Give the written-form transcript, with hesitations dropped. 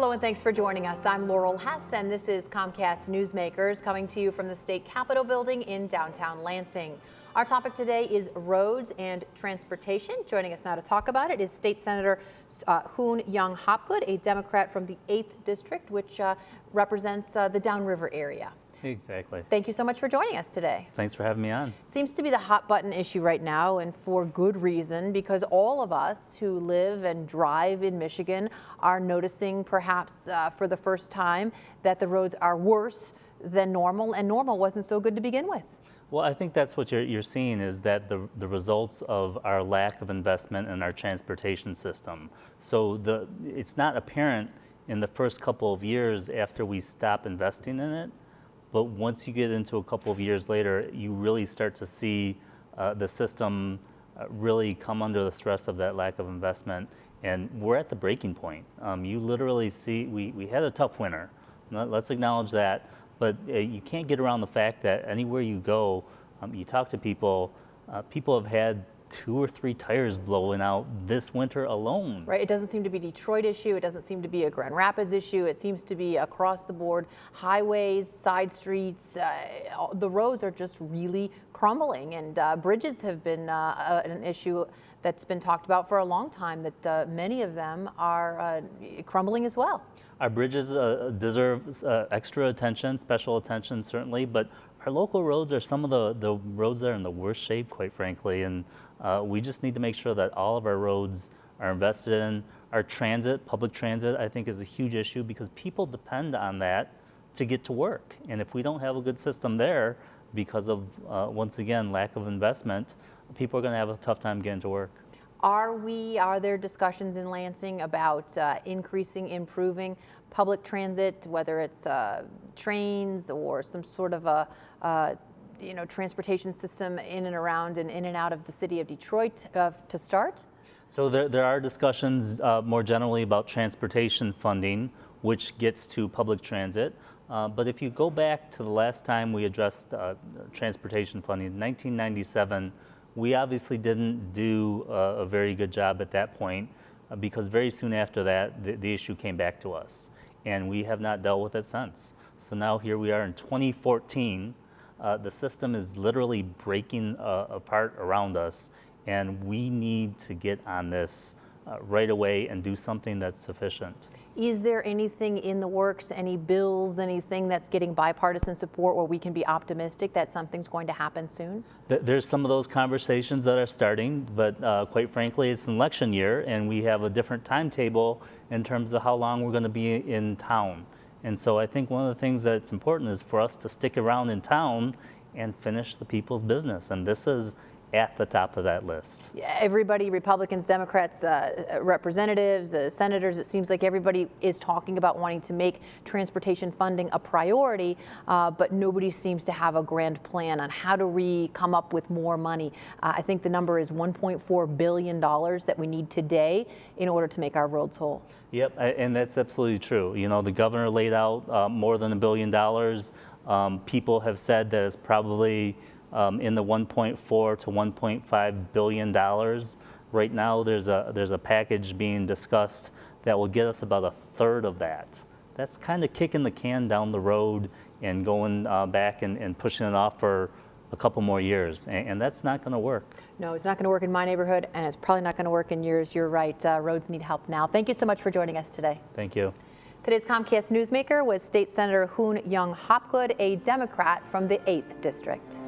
Hello and thanks for joining us. I'm Laurel Hess and this is Comcast Newsmakers coming to you from the State Capitol building in downtown Lansing. Our topic today is roads and transportation. Joining us now to talk about it is State Senator Hoon-Yung Hopgood, a Democrat from the 8th District, which represents the Downriver area. Exactly. Thank you so much for joining us today. Thanks for having me on. Seems to be the hot button issue right now, and for good reason, because all of us who live and drive in Michigan are noticing perhaps for the first time that the roads are worse than normal, and normal wasn't so good to begin with. Well, I think that's what you're seeing is that the results of our lack of investment in our transportation system. So it's not apparent in the first couple of years after we stop investing in it. But once you get into a couple of years later, you really start to see the system really come under the stress of that lack of investment. And we're at the breaking point. You literally see, we had a tough winter. Let's acknowledge that. But you can't get around the fact that anywhere you go, you talk to people, people have had 2 or 3 tires blowing out this winter alone. Right, it doesn't seem to be a Detroit issue, it doesn't seem to be a Grand Rapids issue, it seems to be across the board. Highways, side streets, the roads are just really crumbling, and bridges have been an issue that's been talked about for a long time, that many of them are crumbling as well. Our bridges deserve extra attention, special attention certainly, but our local roads are some of the roads that are in the worst shape, quite frankly, and we just need to make sure that all of our roads are invested in. Our transit, public transit, I think is a huge issue because people depend on that to get to work. And if we don't have a good system there because of, once again, lack of investment, people are going to have a tough time getting to work. Are there discussions in Lansing about improving public transit, whether it's trains or some sort of a transportation system in and around and in and out of the city of Detroit to start? So there are discussions more generally about transportation funding, which gets to public transit. But if you go back to the last time we addressed transportation funding, in 1997, we obviously didn't do a very good job at that point because very soon after that, the issue came back to us. And we have not dealt with it since. So now here we are in 2014. The system is literally breaking apart around us, and we need to get on this right away and do something that's sufficient. Is there anything in the works, any bills, anything that's getting bipartisan support where we can be optimistic that something's going to happen soon? There's some of those conversations that are starting, but quite frankly, it's an election year, and we have a different timetable in terms of how long we're going to be in town. And so I think one of the things that's important is for us to stick around in town and finish the people's business. And this is at the top of that list. Yeah, everybody, Republicans, Democrats, representatives, senators, it seems like everybody is talking about wanting to make transportation funding a priority, but nobody seems to have a grand plan on how do we come up with more money. I think the number is $1.4 billion that we need today in order to make our roads whole. Yep, and that's absolutely true. You know, the governor laid out more than $1 billion. People have said that it's probably in the $1.4 to $1.5 billion. Right now, there's a package being discussed that will get us about a third of that. That's kind of kicking the can down the road and going back and pushing it off for a couple more years, and that's not going to work. No, it's not going to work in my neighborhood, and it's probably not going to work in yours. You're right. Roads need help now. Thank you so much for joining us today. Thank you. Today's Comcast Newsmaker was State Senator Hoon-Yung Hopgood, a Democrat from the 8th District.